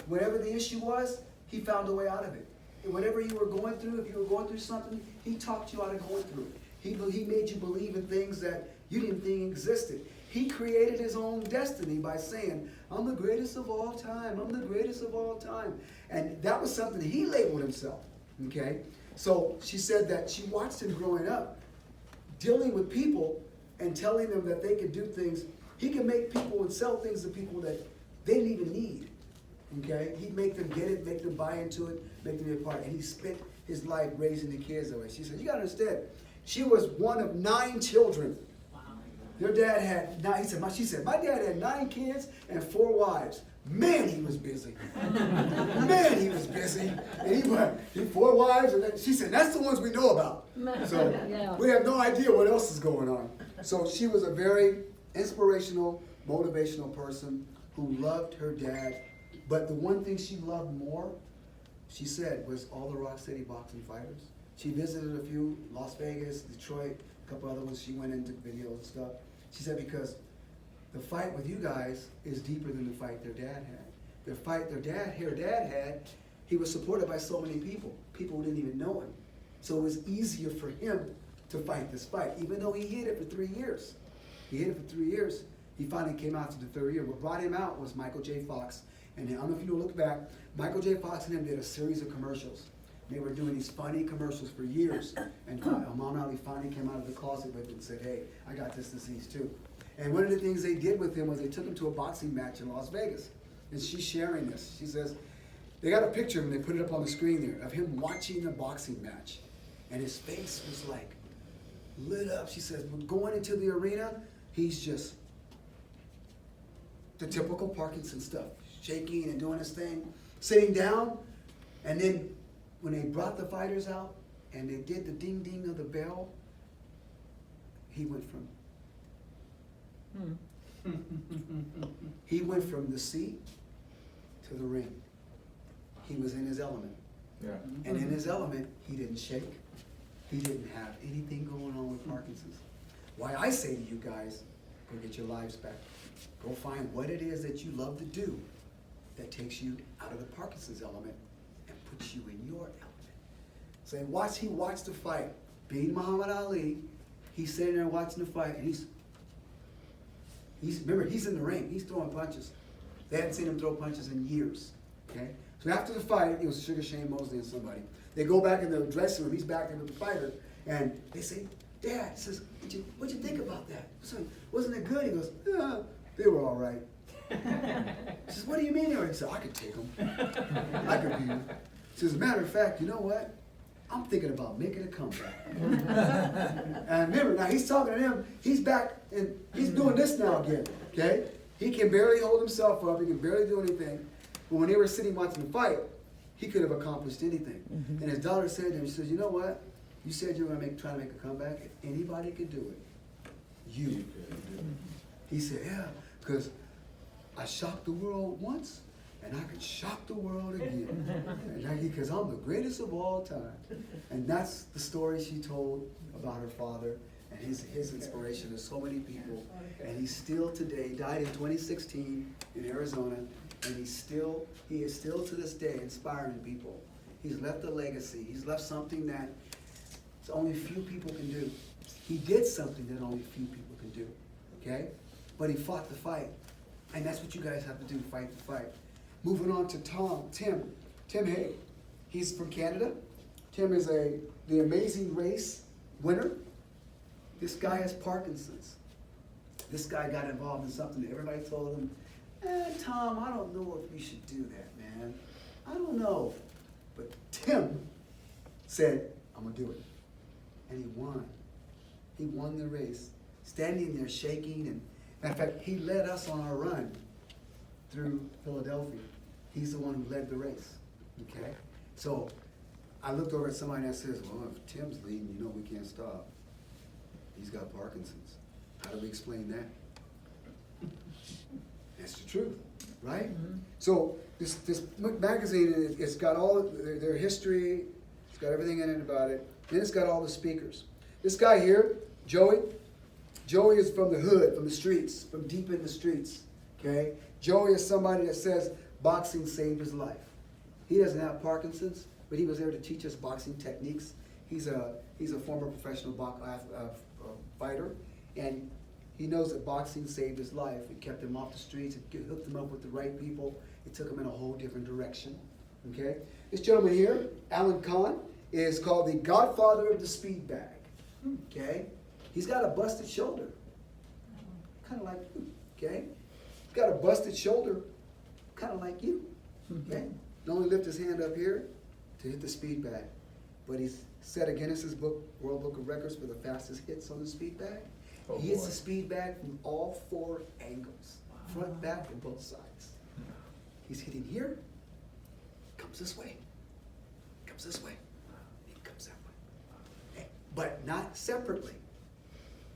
whatever the issue was, he found a way out of it. And whatever you were going through, if you were going through something, he talked you out of going through it. He made you believe in things that you didn't think existed. He created his own destiny by saying, I'm the greatest of all time. I'm the greatest of all time. And that was something he labeled himself. Okay? So she said that she watched him growing up, dealing with people and telling them that they could do things. He could make people and sell things to people that they didn't even need. Okay? He'd make them get it, make them buy into it, make them be a part. And he spent his life raising the kids that way. She said, you gotta understand, she was one of 9 children. Wow. Your dad had 9, she said, my dad had 9 kids and 4 wives. Man, he was busy. Man, he was busy. And he 4 wives, and then, she said, that's the ones we know about. So Yeah. we have no idea what else is going on. So she was a very inspirational, motivational person who loved her dad. But the one thing she loved more, she said, was all the Rock City boxing fighters. She visited a few, Las Vegas, Detroit, a couple other ones. She went into videos and stuff. She said because the fight with you guys is deeper than the fight their dad had. The fight her dad had, he was supported by so many people who didn't even know him. So it was easier for him to fight this fight, even though he hid it for 3 years. He hid it for 3 years. He finally came out to the 3rd year. What brought him out was Michael J. Fox. And I don't know if you look back, Michael J. Fox and him did a series of commercials. They were doing these funny commercials for years. And Muhammad Ali finally came out of the closet with it and said, hey, I got this disease too. And one of the things they did with him was they took him to a boxing match in Las Vegas. And she's sharing this. She says, they got a picture of him, they put it up on the screen there, of him watching the boxing match. And his face was like lit up. She says, going into the arena, he's just the typical Parkinson stuff, shaking and doing his thing, sitting down, and then when they brought the fighters out and they did the ding ding of the bell, he went from he went from the seat to the ring. He was in his element. Yeah. And in his element, he didn't shake. He didn't have anything going on with Parkinson's. Why I say to you guys, go get your lives back. Go find what it is that you love to do that takes you out of the Parkinson's element and puts you in your element. So he watched the fight. Being Muhammad Ali, he's sitting there watching the fight, and remember, he's in the ring. He's throwing punches. They hadn't seen him throw punches in years. Okay? So after the fight, it was Sugar Shane Mosley and somebody. They go back in the dressing room. He's back there with the fighter, and they say, Dad, he says, what'd you think about that? So, wasn't it good? He goes, yeah, they were all right. He says, what do you mean they were? He said, I could take them. I could beat them. He says, as a matter of fact, you know what? I'm thinking about making a comeback. And remember, now he's talking to them. He's back, and he's doing this now again, okay? He can barely hold himself up. He can barely do anything. But when they were sitting watching the fight, he could have accomplished anything. Mm-hmm. And his daughter said to him, she says, you know what? You said you were going to try to make a comeback. If anybody could do it, you could do it. He said, yeah, because I shocked the world once, and I could shock the world again. Because I'm the greatest of all time. And that's the story she told about her father and his inspiration to so many people. And he's still today, died in 2016 in Arizona, and he is still to this day inspiring people. He's left a legacy. He's left something that only a few people can do. He did something that only a few people can do, okay? But he fought the fight. And that's what you guys have to do, fight the fight. Moving on to Tim Hay. He's from Canada. Tim is the Amazing Race winner. This guy has Parkinson's. This guy got involved in something that everybody told him, Tom, I don't know if you should do that, man. I don't know. But Tim said, I'm going to do it. And he won. He won the race. Standing there shaking. And in fact, he led us on our run through Philadelphia. He's the one who led the race. Okay? So I looked over at somebody that says, well, if Tim's leading, you know we can't stop. He's got Parkinson's. How do we explain that? That's the truth, right? Mm-hmm. So this magazine, it's got all their history, it's got everything in it about it, and it's got all the speakers. This guy here, Joey is from the hood, from the streets, from deep in the streets, okay? Joey is somebody that says, boxing saved his life. He doesn't have Parkinson's, but he was there to teach us boxing techniques. He's a former professional fighter, and he knows that boxing saved his life. It kept him off the streets. It hooked him up with the right people. It took him in a whole different direction. Okay, this gentleman here, Alan Kahn, is called the Godfather of the Speed Bag. Okay, he's got a busted shoulder, kind of like you. Okay, he's got a busted shoulder, kind of like you. Okay, he only lift his hand up here to hit the speed bag, but he's set a Guinness's World Book of Records for the fastest hits on the speed bag. He hits the speed bag from all 4 angles, front, back, and both sides. He's hitting here, comes this way, comes this way, he comes that way. But not separately,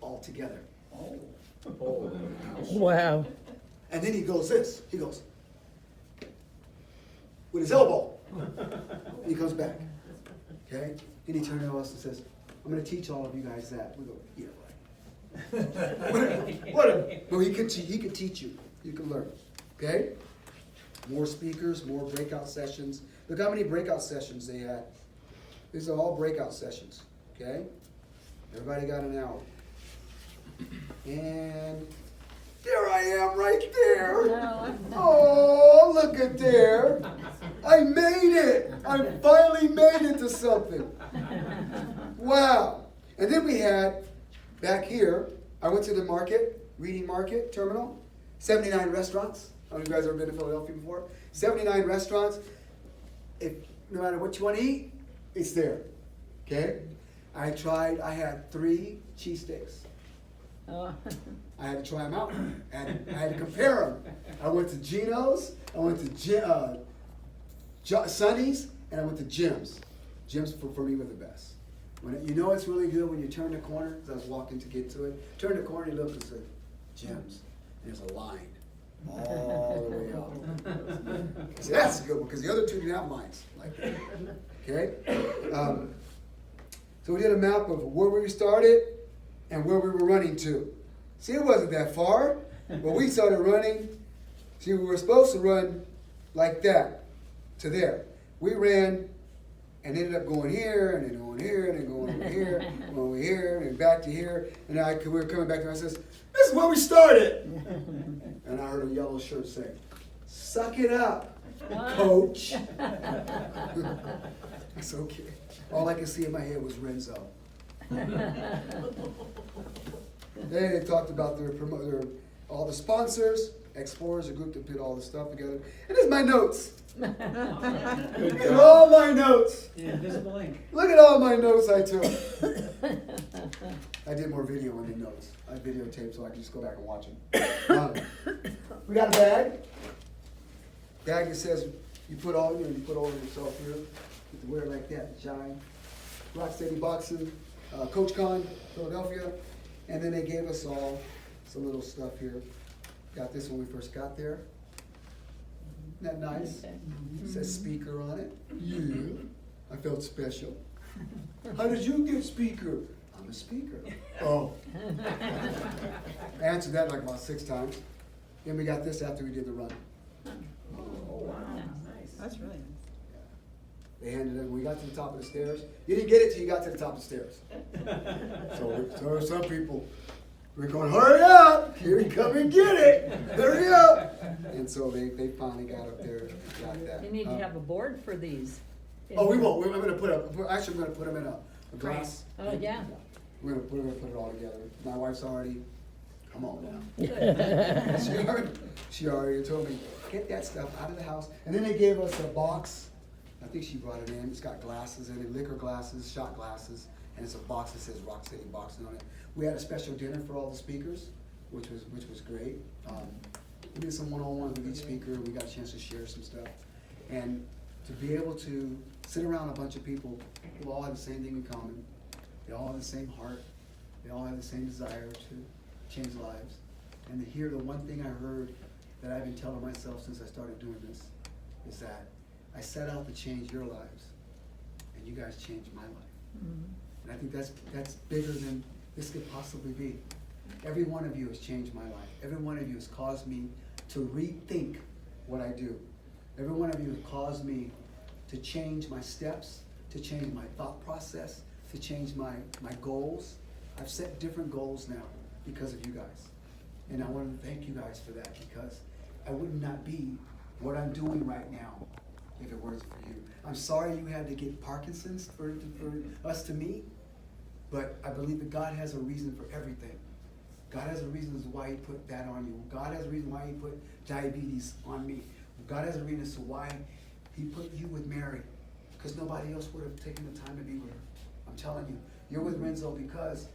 all together. Wow. And then he goes this, he goes with his elbow. He comes back. Okay? Then he turns to us and says, I'm going to teach all of you guys that. We go, yeah, right. What? No, he could teach you. You can learn. Okay? More speakers, more breakout sessions. Look how many breakout sessions they had. These are all breakout sessions. Okay? Everybody got an hour. And there I am right there. Oh, look at there. I made it. I finally made it to something. Wow. And then we had, back here, I went to the market, Reading Market Terminal, 79 restaurants. How many of you guys ever been to Philadelphia before? 79 restaurants. No matter what you want to eat, it's there. Okay? I had 3 cheesesteaks. I had to try them out, and I had to compare them. I went to Geno's, I went to Sonny's, and I went to Jim's. Jim's for me were the best. You know it's really good when you turn the corner, because I was walking to get to it. Turn the corner, you look, and say, Jim's. And there's a line all the way up. I said, that's a good one, because the other 2 didn't have lines like that. Okay? So we did a map of where we started and where we were running to. See, it wasn't that far, but we started running. See, we were supposed to run like that to there. We ran and ended up going here, and then going here, and then going over here, going over here, and then back to here. And we were coming back, and I says, this is where we started. And I heard a yellow shirt say, suck it up, coach. That's okay. All I could see in my head was Renzo. Then they talked about all the sponsors. Explorers, a group that put all the stuff together. And this is my notes. Look at all my notes. Invisible ink. Look at all my notes I took. I did more video on the notes. I videotaped so I can just go back and watch them. We got a bag. Bag that says you put all over yourself here. You can wear it like that. Shine. Rock Steady Boxing. Coach Con, Philadelphia. And then they gave us all some little stuff here. Got this when we first got there. Isn't that nice? It says speaker on it. Yeah. I felt special. How did you get speaker? I'm a speaker. Oh. I answered that like about 6 times. Then we got this after we did the run. Oh, wow. Nice. That's really nice. They handed it when we got to the top of the stairs. You didn't get it till you got to the top of the stairs. So some people were going, hurry up! Here you come and get it! Hurry up! And so they finally got up there and got that. You need to have a board for these. Oh, we won't. I'm going to put them in a glass. Oh, yeah. We're going to put it all together. My wife's already, come on now. She already told me, get that stuff out of the house. And then they gave us a box. I think she brought it in. It's got glasses in it, liquor glasses, shot glasses, and it's a box that says Rock City Boxing on it. We had a special dinner for all the speakers, which was great. We did some one-on-one with each speaker. We got a chance to share some stuff. And to be able to sit around a bunch of people who all have the same thing in common. They all have the same heart. They all have the same desire to change lives. And to hear the one thing I heard that I've been telling myself since I started doing this is that I set out to change your lives, and you guys changed my life. Mm-hmm. And I think that's bigger than this could possibly be. Every one of you has changed my life. Every one of you has caused me to rethink what I do. Every one of you have caused me to change my steps, to change my thought process, to change my goals. I've set different goals now because of you guys. And I want to thank you guys for that, because I would not be what I'm doing right now if it wasn't for you. I'm sorry you had to get Parkinson's for us to meet, but I believe that God has a reason for everything. God has a reason as to why he put that on you. God has a reason why he put diabetes on me. God has a reason as to why he put you with Mary, because nobody else would have taken the time to be with her. I'm telling you, you're with Renzo because